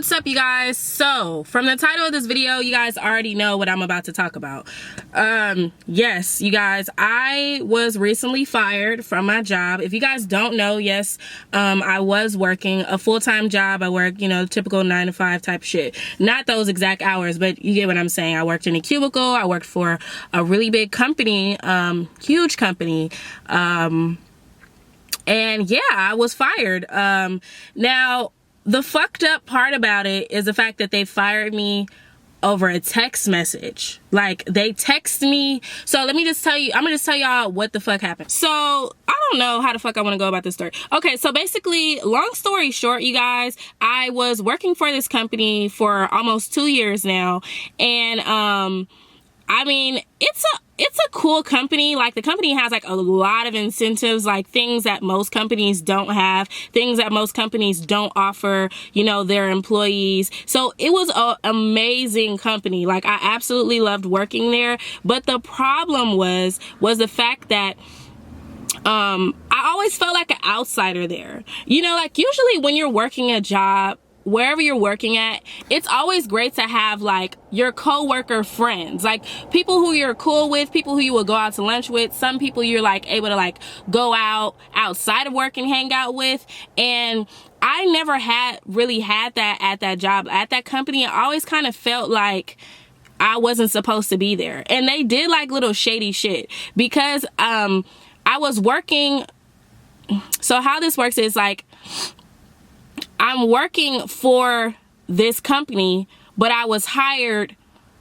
what's up, you guys? So from the title of this video, you guys already know what I'm about to talk about. Yes, you guys, I was recently fired from my job. If you guys don't know, yes, I was working a full-time job. I work, typical 9-to-5 type shit. Not those exact hours, but you get what I'm saying. I worked in a cubicle. I worked for a really big company, huge company. And yeah, I was fired. Now, the fucked up part about it is the fact that they fired me over a text message. Like, they text me. So let me just tell you, I'm gonna just tell y'all what the fuck happened. So I don't know how the fuck I want to go about this story. Okay, so basically, long story short, you guys, I was working for this company for almost 2 years now, and I mean, it's a cool company. Like, the company has like a lot of incentives, like things that most companies don't have, things that most companies don't offer, their employees. So it was an amazing company. Like, I absolutely loved working there. But the problem was the fact that I always felt like an outsider there. Like, usually when you're working a job, wherever you're working at, it's always great to have like your co-worker friends, like people who you're cool with, people who you will go out to lunch with, some people you're like able to like go out outside of work and hang out with. And I never really had that at that job, at that company. I always kind of felt like I wasn't supposed to be there. And they did like little shady shit because I was working. So how this works is like, I'm working for this company, but I was hired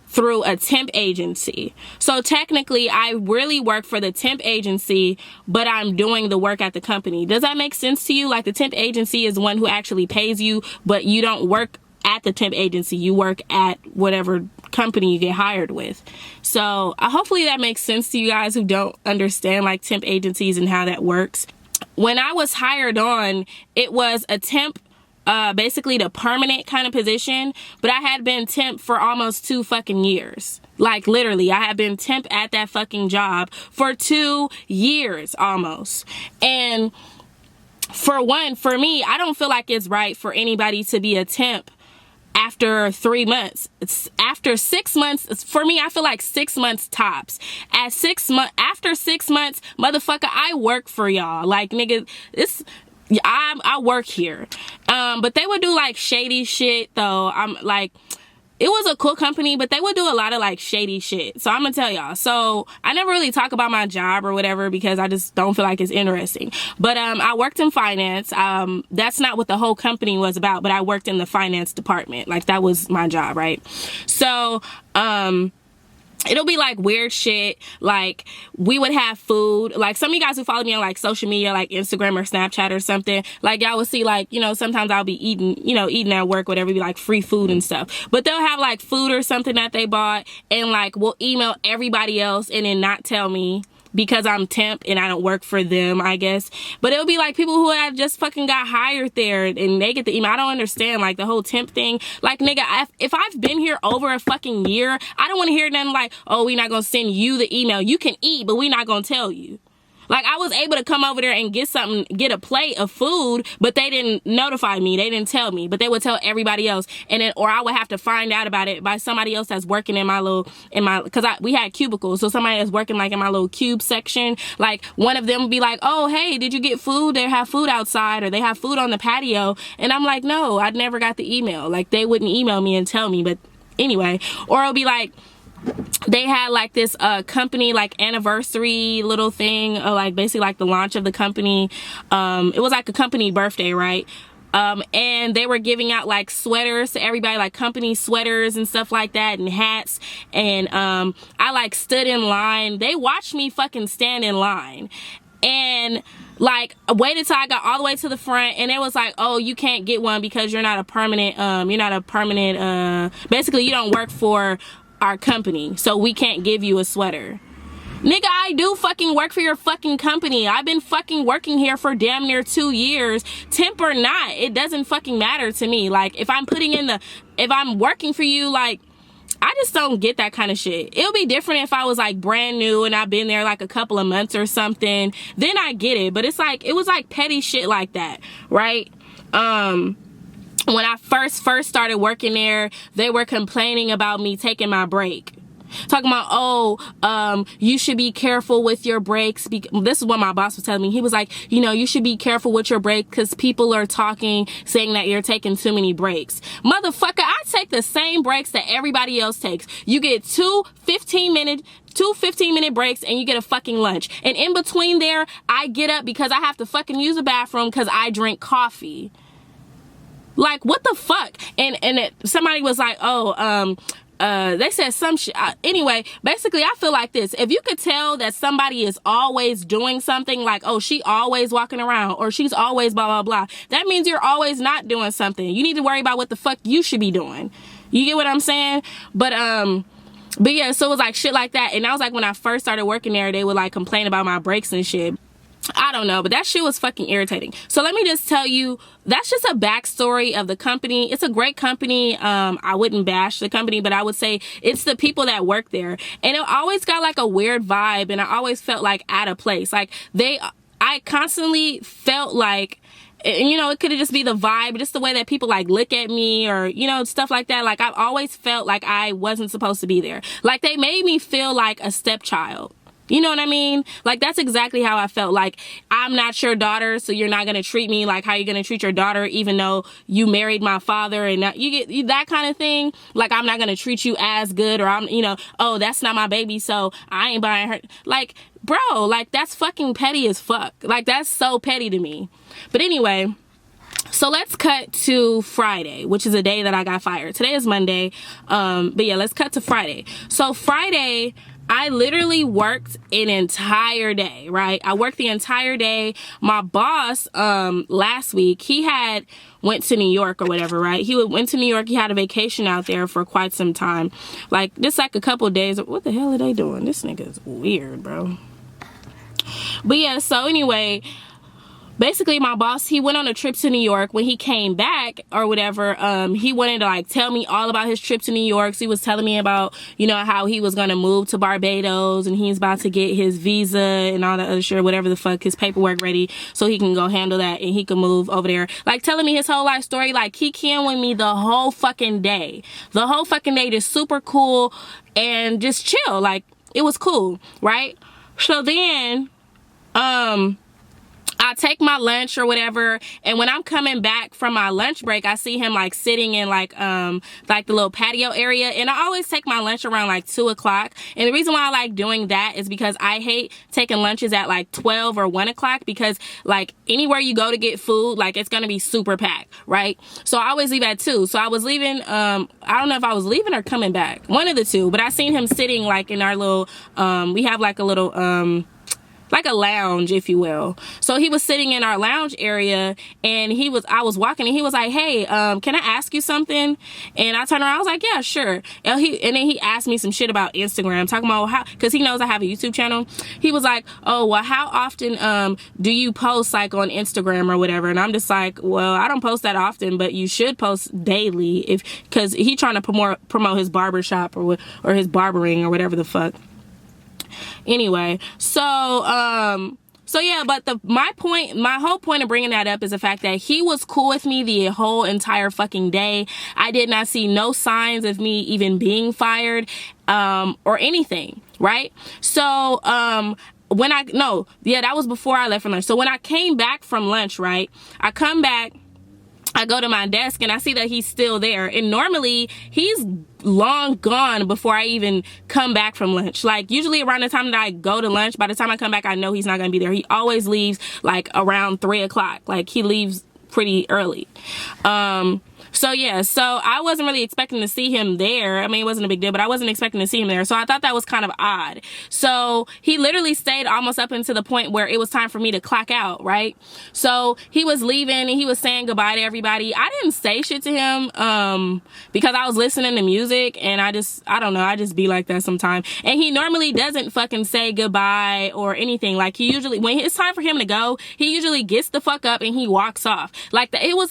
through a temp agency. So technically, I really work for the temp agency, but I'm doing the work at the company. Does that make sense to you? Like, the temp agency is the one who actually pays you, but you don't work at the temp agency. You work at whatever company you get hired with. So hopefully that makes sense to you guys who don't understand like temp agencies and how that works. When I was hired on, it was a temp, basically the permanent kind of position, but I had been temp for almost 2 fucking years. Like, literally, I had been temp at that fucking job for 2 years almost. And for me, I don't feel like it's right for anybody to be a temp after 3 months. It's after 6 months. For me, I feel like 6 months tops. After 6 months, motherfucker, I work for y'all. Like, nigga, I work here. But they would do like shady shit though. I'm like, it was a cool company, but they would do a lot of like shady shit. So I'm gonna tell y'all. So I never really talk about my job or whatever because I just don't feel like it's interesting. But I worked in finance. That's not what the whole company was about, but I worked in the finance department. Like, that was my job, right? So it'll be like weird shit. Like, we would have food. Like, some of you guys who follow me on like social media, like Instagram or Snapchat or something, like y'all will see like, sometimes I'll be eating at work, whatever, be like free food and stuff. But they'll have like food or something that they bought and like we'll email everybody else and then not tell me because I'm temp and I don't work for them, I guess. But it'll be like people who have just fucking got hired there and they get the email. I don't understand like the whole temp thing. Like, nigga, if I've been here over a fucking year, I don't want to hear nothing like, oh, we're not gonna send you the email. You can eat, but we're not gonna tell you. Like, I was able to come over there and get a plate of food, but they didn't notify me. They didn't tell me, but they would tell everybody else. And then, or I would have to find out about it by somebody else that's working cause we had cubicles. So somebody that's working like in my little cube section, like one of them would be like, oh, hey, did you get food? They have food outside or they have food on the patio. And I'm like, no, I never got the email. Like, they wouldn't email me and tell me, but anyway, or it'll be like, they had like this company like anniversary little thing, like basically like the launch of the company. It was like a company birthday, right? And they were giving out like sweaters to everybody, like company sweaters and stuff like that, and hats. And I like stood in line. They watched me fucking stand in line. And like, waited till I got all the way to the front, and it was like, oh, you can't get one because you're not a permanent, basically you don't work for our company, so we can't give you a sweater. Nigga, I do fucking work for your fucking company. I've been fucking working here for damn near 2 years, temp or not. It doesn't fucking matter to me. Like, if I'm working for you, like, I just don't get that kind of shit. It'll be different if I was like brand new and I've been there like a couple of months or something. Then I get it. But it's like, it was like petty shit like that, right? when I first started working there, they were complaining about me taking my break. Talking about, oh, you should be careful with your breaks. This is what my boss was telling me. He was like, you know, you should be careful with your break because people are talking, saying that you're taking too many breaks. Motherfucker, I take the same breaks that everybody else takes. You get two 15-minute breaks and you get a fucking lunch. And in between there, I get up because I have to fucking use a bathroom because I drink coffee. Like, what the fuck? And somebody was like, oh, they said some shit. Anyway, basically, I feel like this. If you could tell that somebody is always doing something, like, oh, she always walking around, or she's always blah, blah, blah, that means you're always not doing something. You need to worry about what the fuck you should be doing. You get what I'm saying? But yeah, so it was like shit like that. And that was like when I first started working there, they would like complain about my breaks and shit. I don't know, but that shit was fucking irritating. So let me just tell you, that's just a backstory of the company. It's a great company. I wouldn't bash the company, but I would say it's the people that work there. And it always got like a weird vibe, and I always felt like out of place. Like I constantly felt like, you know, it could just be the vibe, just the way that people like look at me, or, you know, stuff like that. Like I've always felt like I wasn't supposed to be there. Like they made me feel like a stepchild. You know what I mean? Like, that's exactly how I felt. Like, I'm not your daughter, so you're not going to treat me like how you're going to treat your daughter, even though you married my father, and you get that kind of thing. Like, I'm not going to treat you as good, or I'm, you know, oh, that's not my baby, so I ain't buying her. Like, bro, like, that's fucking petty as fuck. Like, that's so petty to me. But anyway, so let's cut to Friday, which is a day that I got fired. Today is Monday. But yeah, let's cut to Friday. So Friday, I literally worked an entire day, right? I worked the entire day. My boss, last week, he had went to New York or whatever, right? He went to New York. He had a vacation out there for quite some time. Like, just like a couple of days. What the hell are they doing? This nigga's weird, bro. But yeah, so anyway, basically my boss, he went on a trip to New York. When he came back or whatever, he wanted to like tell me all about his trip to New York. So he was telling me about, you know, how he was going to move to Barbados, and he's about to get his visa and all that other shit, whatever the fuck, his paperwork ready so he can go handle that and he can move over there. Like telling me his whole life story. Like he came with me the whole fucking day. The whole fucking day, just super cool and just chill. Like it was cool, right? So then, I take my lunch or whatever, and when I'm coming back from my lunch break, I see him like sitting in like the little patio area, and I always take my lunch around like 2 o'clock. And the reason why I like doing that is because I hate taking lunches at like 12 or 1 o'clock, because like anywhere you go to get food, like it's gonna be super packed, right? So I always leave at 2. So I was leaving, I don't know if I was leaving or coming back, one of the two, but I seen him sitting like in our little, we have like a little, like a lounge, if you will. So he was sitting in our lounge area, and I was walking, and he was like, hey, can I ask you something? And I turned around, I was like, yeah, sure. And then he asked me some shit about Instagram, talking about how, because he knows I have a YouTube channel. He was like, oh, well, how often do you post like on Instagram or whatever? And I'm just like, well, I don't post that often, but you should post daily, because he trying to promote his barbershop or his barbering or whatever the fuck. Anyway, so yeah, but my whole point of bringing that up is the fact that he was cool with me the whole entire fucking day. I did not see no signs of me even being fired, or anything, right? So, that was before I left for lunch. So when I came back from lunch, right, I come back, I go to my desk, and I see that he's still there. And normally he's long gone before I even come back from lunch. Like usually around the time that I go to lunch, by the time I come back, I know he's not going to be there. He always leaves like around 3 o'clock. Like he leaves pretty early. So yeah, so I wasn't really expecting to see him there. I mean, it wasn't a big deal, but I wasn't expecting to see him there. So I thought that was kind of odd. So he literally stayed almost up until the point where it was time for me to clock out, right? So he was leaving, and he was saying goodbye to everybody. I didn't say shit to him, because I was listening to music, and I don't know, I just be like that sometimes. And he normally doesn't fucking say goodbye or anything. Like he usually, when it's time for him to go, he usually gets the fuck up and he walks off. Like it was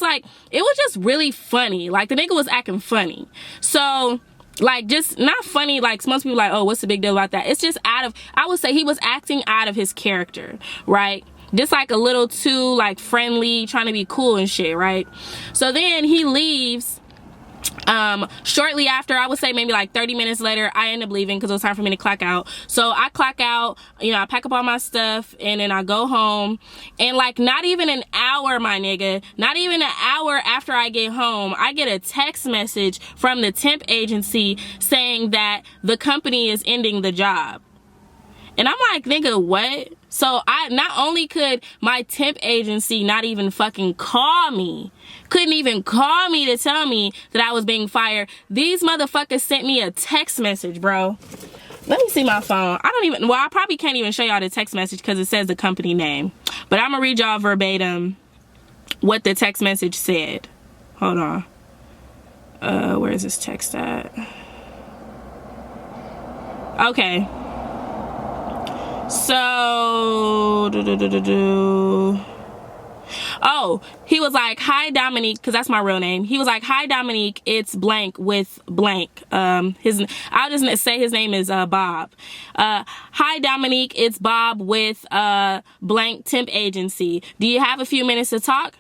just really funny. Like the nigga was acting funny. So like just not funny like most people like, oh, what's the big deal about that? It's just I would say he was acting out of his character, right? just like a little too like friendly, trying to be cool and shit, right? So then he leaves. Shortly after, I would say maybe like 30 minutes later, I end up leaving because it was time for me to clock out. So I clock out, you know, I pack up all my stuff and then I go home, and like not even an hour, my nigga, not even an hour after I get home, I get a text message from the temp agency saying that the company is ending the job. And I'm like, nigga, what? So not only could my temp agency not even fucking call me, couldn't even call me to tell me that I was being fired, these motherfuckers sent me a text message, bro. Let me see my phone. I probably can't even show y'all the text message because it says the company name. But I'm gonna read y'all verbatim what the text message said. Hold on. Where is this text at? Okay. So, oh, he was like, hi Dominique, because that's my real name. He was like, hi Dominique, it's blank with blank. I'll just say his name is Bob. Hi Dominique, it's Bob with blank temp agency. Do you have a few minutes to talk?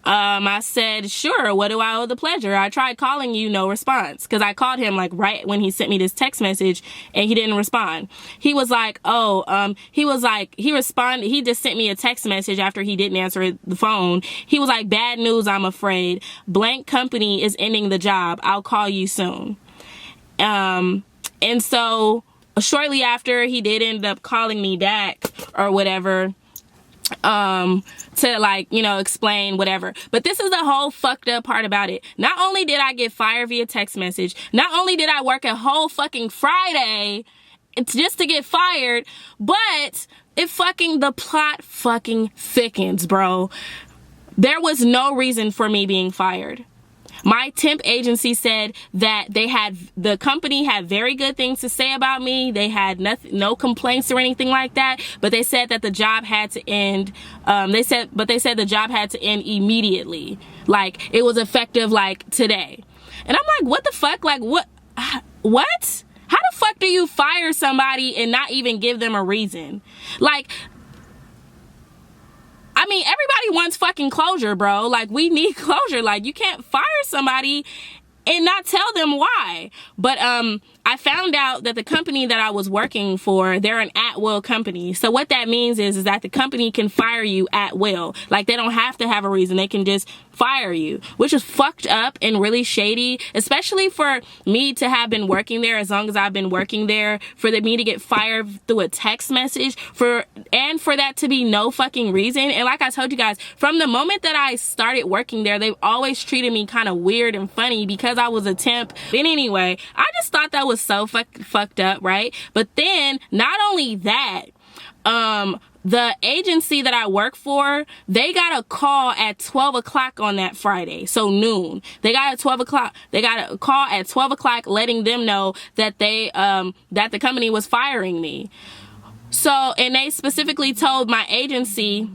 I said, sure, what do I owe the pleasure? I tried calling you, no response. Because I called him like right when he sent me this text message and he didn't respond. He was like, he responded, he just sent me a text message after he didn't answer the phone. He was like, bad news, I'm afraid. Blank company is ending the job. I'll call you soon. And so shortly after, he did end up calling me back or whatever. To like, you know, explain whatever. But this is the whole fucked up part about it. Not only did I get fired via text message, not only did I work a whole fucking Friday just to get fired, but the plot fucking thickens, bro. There was no reason for me being fired. My temp agency said that the company had very good things to say about me. They had no complaints or anything like that, but they said that the job had to end. They said the job had to end immediately. Like it was effective like today. And I'm like, what the fuck? Like what? How the fuck do you fire somebody and not even give them a reason? Like, I mean, everybody wants fucking closure, bro. Like, we need closure. Like, you can't fire somebody and not tell them why. But I found out that the company that I was working for, they're an at-will company. So what that means is that the company can fire you at will. Like, they don't have to have a reason. They can just fire you, which is fucked up and really shady, especially for me to have been working there as long as I've been working there, for me to get fired through a text message, for that to be no fucking reason. And like I told you guys, from the moment that I started working there, they've always treated me kind of weird and funny because I was a temp. But anyway, I just thought that was so fucked up, right? But then, not only that, the agency that I work for, they got a call at 12 o'clock on that Friday. So noon. They got a call at 12 o'clock letting them know that that the company was firing me. So, and they specifically told my agency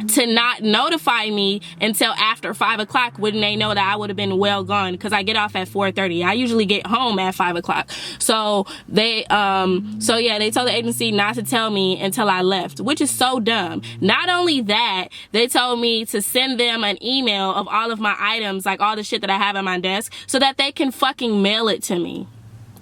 to not notify me until after 5 o'clock when they know that I would have been well gone, because I get off at 4:30. I usually get home at 5 o'clock. So they they told the agency not to tell me until I left, which is so dumb. Not only that, they told me to send them an email of all of my items, like all the shit that I have at my desk, so that they can fucking mail it to me.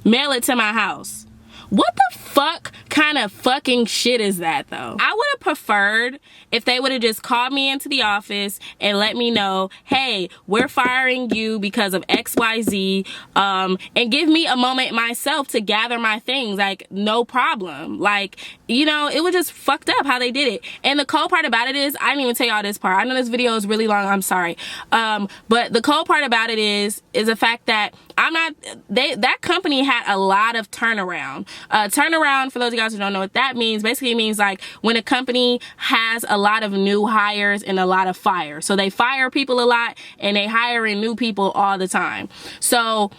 Mail it to my house. What the fuck kind of fucking shit is that, though? I would have preferred if they would have just called me into the office and let me know, hey, we're firing you because of XYZ, and give me a moment myself to gather my things. Like, no problem. Like, you know, it was just fucked up how they did it. And the cold part about it is, I didn't even tell y'all this part. I know this video is really long. I'm sorry. But the cold part about it is the fact that that company had a lot of turnaround. Turnaround, for those of you guys who don't know what that means, basically it means like when a company has a lot of new hires and a lot of fire. So they fire people a lot and they hire in new people all the time. So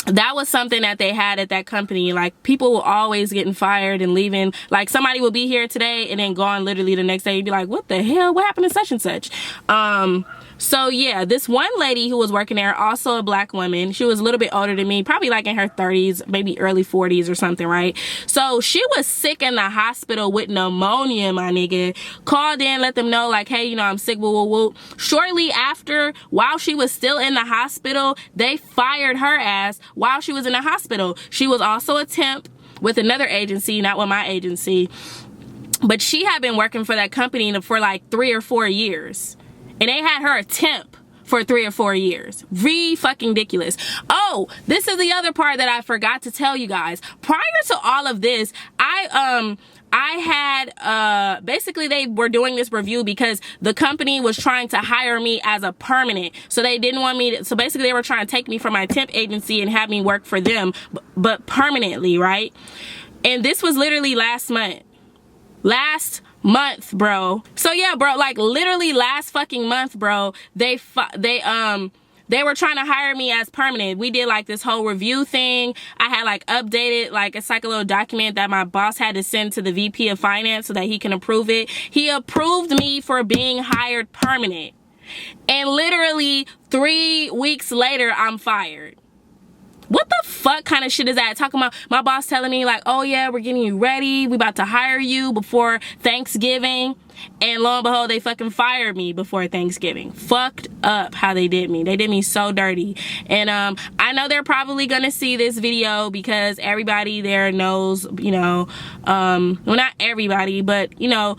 that was something that they had at that company. Like, people were always getting fired and leaving. Like, somebody will be here today and then gone literally the next day. You'd be like, what the hell? What happened to such and such? So yeah, this one lady who was working there, also a black woman, she was a little bit older than me, probably like in her 30s, maybe early 40s or something, right? So she was sick in the hospital with pneumonia, my nigga. Called in, let them know like, hey, you know, I'm sick, woo, woo, woo. Shortly after, while she was still in the hospital, they fired her ass while she was in the hospital. She was also a temp with another agency, not with my agency, but she had been working for that company for like 3 or 4 years. And they had her a temp for 3 or 4 years. Fucking ridiculous. Oh, this is the other part that I forgot to tell you guys. Prior to all of this, I had basically they were doing this review because the company was trying to hire me as a permanent. So they didn't want me to, so basically they were trying to take me from my temp agency and have me work for them, but permanently, right? And this was literally last month, bro. So yeah, bro, like literally last fucking month, bro, they were trying to hire me as permanent. We did like this whole review thing. I had like updated, like it's like a little document that my boss had to send to the VP of finance so that he can approve it. He approved me for being hired permanent. And literally 3 weeks later, I'm fired. What the fuck kind of shit is that? Talking about my boss telling me like, oh yeah, we're getting you ready. We about to hire you before Thanksgiving. And lo and behold, they fucking fired me before Thanksgiving. Fucked up how they did me. They did me so dirty. And I know they're probably gonna see this video because everybody there knows, you know, well, not everybody, but you know,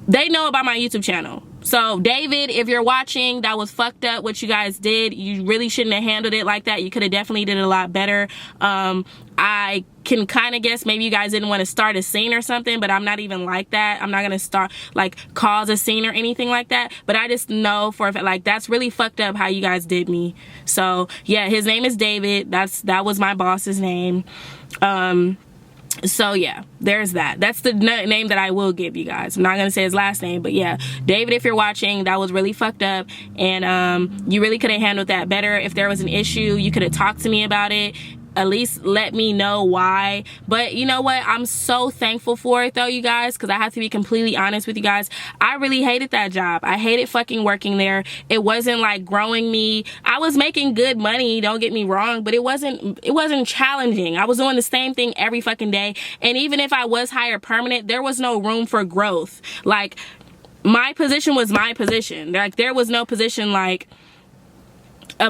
they know about my YouTube channel. So David, if you're watching, that was fucked up what you guys did. You really shouldn't have handled it like that. You could have definitely did it a lot better. I can kind of guess maybe you guys didn't want to start a scene or something, but I'm not even like that. I'm not going to start like cause a scene or anything like that. But I just know for a fact, like that's really fucked up how you guys did me. So yeah, his name is David. That was my boss's name. So yeah, there's that. That's the name that I will give you guys. I'm not gonna say his last name, but yeah, David, if you're watching, that was really fucked up, and you really could have handled that better. If there was an issue, you could have talked to me about it. At least let me know why. But you know what, I'm so thankful for it though, you guys, because I have to be completely honest with you guys. I really hated that job. I hated fucking working there. It wasn't like growing me. I was making good money, don't get me wrong, but it wasn't challenging. I was doing the same thing every fucking day, and even if I was hired permanent, there was no room for growth. Like my position was my position. Like there was no position like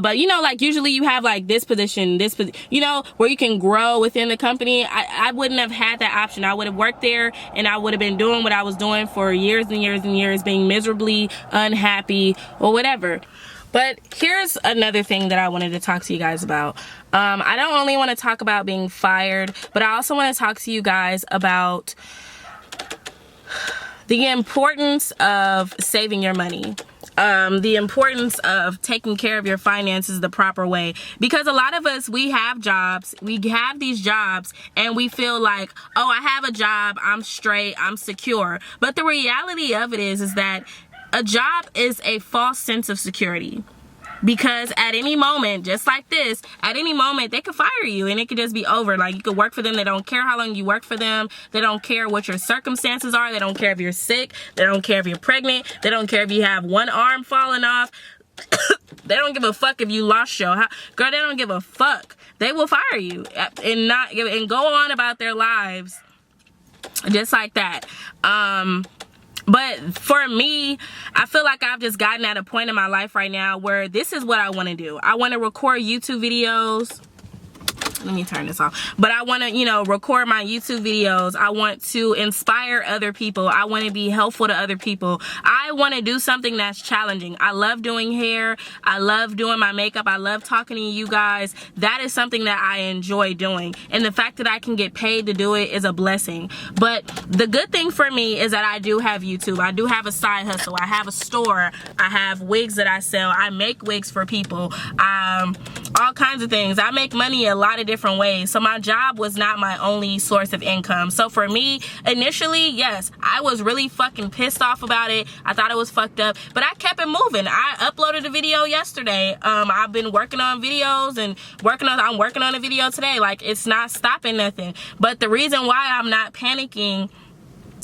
but you know, like usually you have like this position, you know, where you can grow within the company. I wouldn't have had that option. I would have worked there and I would have been doing what I was doing for years and years and years, being miserably unhappy or whatever. But here's another thing that I wanted to talk to you guys about. I don't only want to talk about being fired, but I also want to talk to you guys about the importance of saving your money. The importance of taking care of your finances the proper way, because a lot of us, we have these jobs and we feel like, oh, I have a job, I'm straight, I'm secure. But the reality of it is that a job is a false sense of security. Because at any moment, just like this, at any moment they could fire you and it could just be over. Like you could work for them. They don't care how long you work for them. They don't care what your circumstances are. They don't care if you're sick. They don't care if you're pregnant. They don't care if you have one arm falling off. They don't give a fuck if you lost your house. Girl, they don't give a fuck. They will fire you and go on about their lives just like that. But for me, I feel like I've just gotten at a point in my life right now where this is what I want to do. I want to record YouTube videos. Let me turn this off. But I want to, you know, record my YouTube videos. I want to inspire other people. I want to be helpful to other people. I want to do something that's challenging. I love doing hair. I love doing my makeup. I love talking to you guys. That is something that I enjoy doing. And the fact that I can get paid to do it is a blessing. But the good thing for me is that I do have YouTube. I do have a side hustle. I have a store. I have wigs that I sell. I make wigs for people. All kinds of things. I make money a lot of different ways. So my job was not my only source of income. So for me, initially, yes, I was really fucking pissed off about it. I thought it was fucked up, but I kept it moving. I uploaded a video yesterday. I've been working on videos and I'm working on a video today. Like it's not stopping nothing. But the reason why I'm not panicking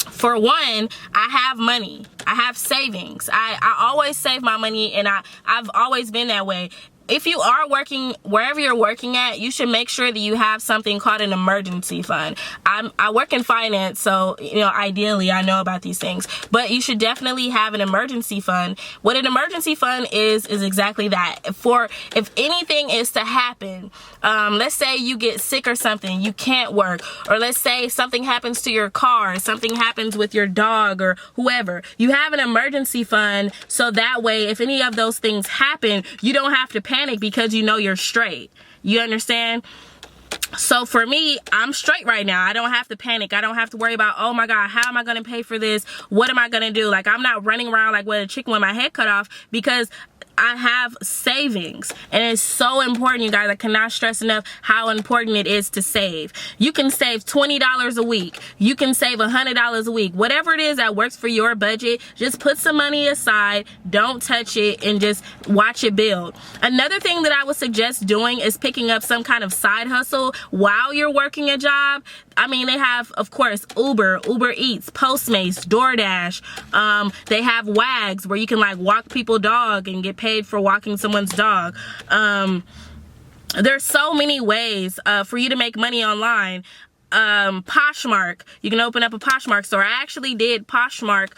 for one, I have money. I have savings. I always save my money, and I've always been that way. If you are working wherever you're working at, you should make sure that you have something called an emergency fund. I work in finance, so ideally I know about these things, but you should definitely have an emergency fund. What an emergency fund is exactly that. For if anything is to happen, let's say you get sick or something, you can't work, or let's say something happens to your car, something happens with your dog or whoever, you have an emergency fund, so that way if any of those things happen, you don't have to panic because you're straight. You understand? So for me, I'm straight right now. I don't have to panic. I don't have to worry about, oh my God, how am I going to pay for this? What am I going to do? Like, I'm not running around like with a chicken with my head cut off, because I have savings. And it's so important, you guys. I cannot stress enough how important it is to save. You can save $20 a week. You can save $100 a week. Whatever it is that works for your budget, just put some money aside. Don't touch it and just watch it build. Another thing that I would suggest doing is picking up some kind of side hustle while you're working a job. I mean, they have, of course, Uber Eats, Postmates, DoorDash. They have Wags, where you can like walk people's dog and get paid for walking someone's dog. There's so many ways for you to make money online. Poshmark, you can open up a Poshmark store. I actually did Poshmark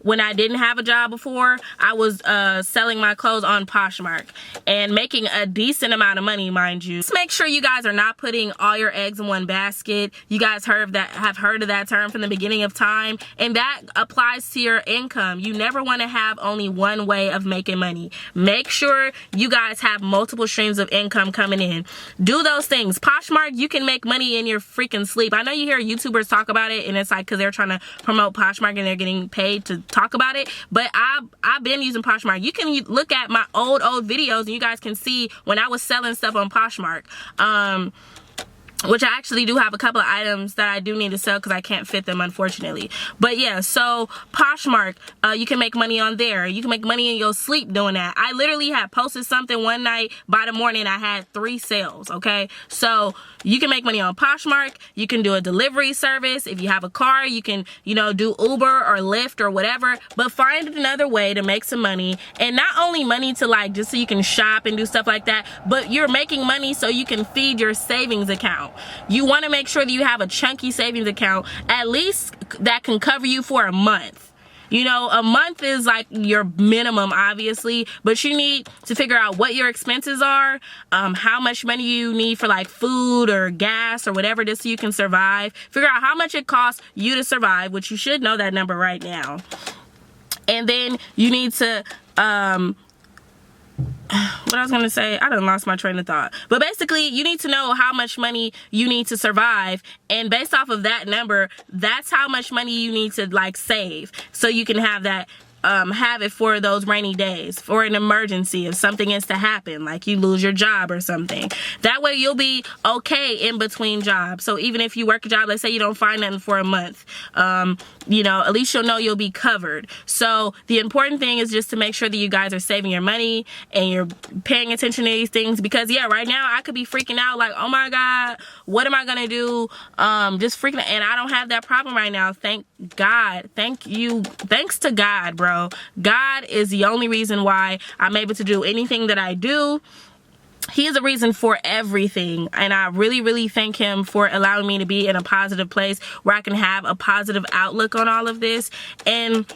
when I didn't have a job before. I was selling my clothes on Poshmark and making a decent amount of money, mind you. Just make sure you guys are not putting all your eggs in one basket. You guys have heard of that term from the beginning of time, and that applies to your income. You never want to have only one way of making money. Make sure you guys have multiple streams of income coming in. Do those things. Poshmark, you can make money in your freaking sleep. I know you hear YouTubers talk about it, and it's like because they're trying to promote Poshmark and they're getting paid to talk about it, but I've been using Poshmark. You can look at my old videos and you guys can see when I was selling stuff on Poshmark. Which I actually do have a couple of items that I do need to sell because I can't fit them, unfortunately. But yeah, so Poshmark, you can make money on there. You can make money in your sleep doing that. I literally had posted something one night. By the morning, I had 3 sales, okay? So you can make money on Poshmark. You can do a delivery service. If you have a car, you can, do Uber or Lyft or whatever. But find another way to make some money. And not only money to like, just so you can shop and do stuff like that, but you're making money so you can feed your savings account. You want to make sure that you have a chunky savings account, at least that can cover you for a month. A month is like your minimum, obviously, but you need to figure out what your expenses are, how much money you need for like food or gas or whatever, just so you can survive. Figure out how much it costs you to survive, which you should know that number right now. And then you need to, what I was going to say, I done lost my train of thought. But basically, you need to know how much money you need to survive. And based off of that number, that's how much money you need to like save. So you can have that, have it for those rainy days, for an emergency if something is to happen, like you lose your job or something. That way you'll be okay in between jobs. So even if you work a job, let's say you don't find nothing for a month, at least you'll know you'll be covered. So the important thing is just to make sure that you guys are saving your money and you're paying attention to these things, because yeah, right now I could be freaking out like, oh my God, what am I gonna do? Just freaking out. And I don't have that problem right now. Thank God. Thanks to God, bro. God is the only reason why I'm able to do anything that I do. He is a reason for everything, and I really, really thank him for allowing me to be in a positive place where I can have a positive outlook on all of this. And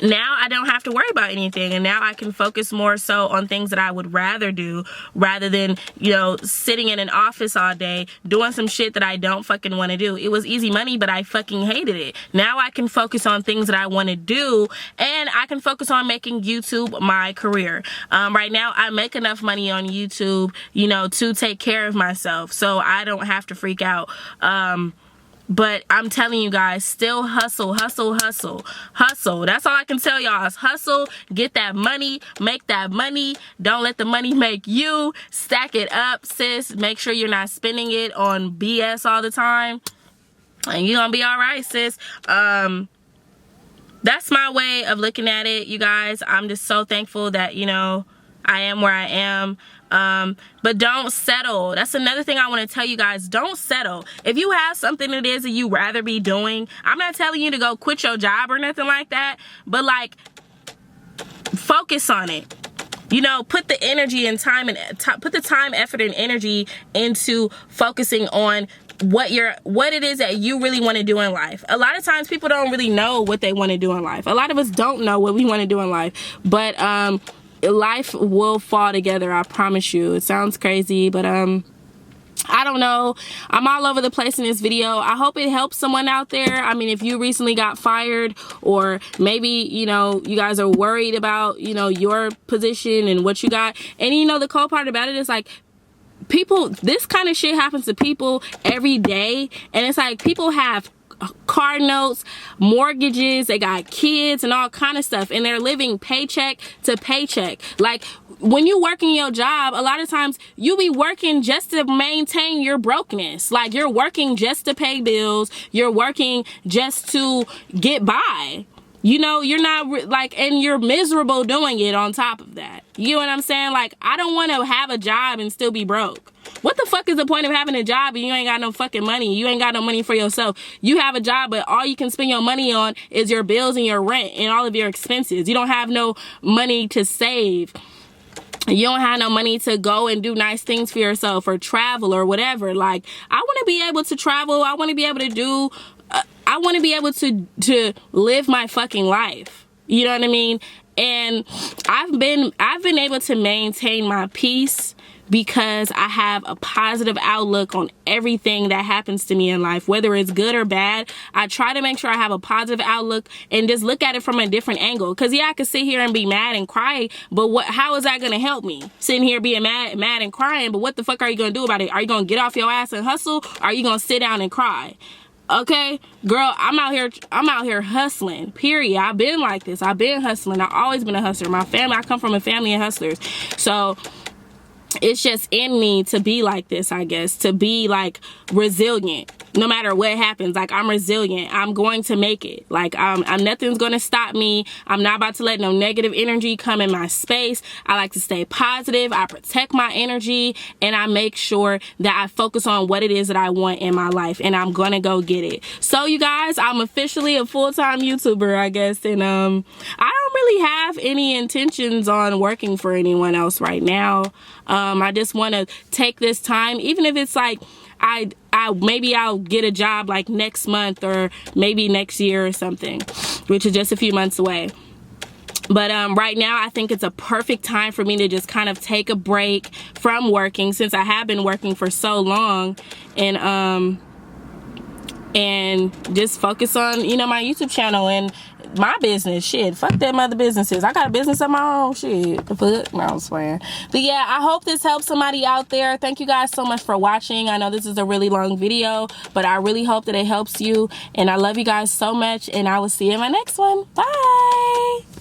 now I don't have to worry about anything, and now I can focus more so on things that I would rather do, rather than sitting in an office all day doing some shit that I don't fucking want to do. It was easy money, but I fucking hated it. Now I can focus on things that I want to do, and I can focus on making YouTube my career. Right now I make enough money on YouTube to take care of myself, so I don't have to freak out. But I'm telling you guys, still hustle. That's all I can tell y'all is hustle, get that money, make that money. Don't let the money make you. Stack it up, sis. Make sure you're not spending it on BS all the time, and you're gonna be all right, sis. That's my way of looking at it, you guys. I'm just so thankful that, I am where I am. But don't settle. That's another thing I want to tell you guys. Don't settle. If you have something that is that you rather be doing, I'm not telling you to go quit your job or nothing like that, but like, focus on it. You know, put the energy and time and put the time, effort, and energy into focusing on what it is that you really want to do in life. A lot of times people don't really know what they want to do in life. A lot of us don't know what we want to do in life, but life will fall together, I promise you. It sounds crazy, but I don't know. I'm all over the place in this video. I hope it helps someone out there. I mean, if you recently got fired, or maybe, you know, you guys are worried about, you know, your position and what you got. And you know, the cool part about it is like, people, this kind of shit happens to people every day. And it's like, people have car notes, mortgages, they got kids and all kind of stuff, and they're living paycheck to paycheck. Like, when you work in your job, a lot of times you be working just to maintain your brokenness. Like, you're working just to pay bills, you're working just to get by. You know, you're not like, and you're miserable doing it on top of that. You know what I'm saying? Like, I don't want to have a job and still be broke. What the fuck is the point of having a job and you ain't got no fucking money? You ain't got no money for yourself. You have a job, but all you can spend your money on is your bills and your rent and all of your expenses. You don't have no money to save. You don't have no money to go and do nice things for yourself or travel or whatever. Like, I want to be able to travel. I want to be able to do, I want to be able to live my fucking life. You know what I mean? And I've been able to maintain my peace because I have a positive outlook on everything that happens to me in life, whether it's good or bad. I try to make sure I have a positive outlook and just look at it from a different angle. Because yeah, I could sit here and be mad and cry, but how is that going to help me? Sitting here being mad and crying, but what the fuck are you going to do about it? Are you going to get off your ass and hustle? Or are you going to sit down and cry? Okay, girl, I'm out here hustling, period. I've been like this. I've been hustling. I've always been a hustler. I come from a family of hustlers. So it's just in me to be like this, I guess, to be like resilient. No matter what happens, like, I'm resilient. I'm going to make it. Like, I'm nothing's going to stop me. I'm not about to let no negative energy come in my space. I like to stay positive. I protect my energy, and I make sure that I focus on what it is that I want in my life, and I'm going to go get it. So you guys, I'm officially a full-time YouTuber, I guess, and I don't really have any intentions on working for anyone else right now. I just want to take this time, even if it's like, maybe I'll get a job like next month or maybe next year or something, which is just a few months away. But right now, I think it's a perfect time for me to just kind of take a break from working, since I have been working for so long, and just focus on, you know, my YouTube channel and my business. Shit, fuck them other businesses. I got a business of my own. Shit, the fuck? No, I'm swearing. But yeah, I hope this helps somebody out there. Thank you guys so much for watching. I know this is a really long video, but I really hope that it helps you. And I love you guys so much, and I will see you in my next one. Bye.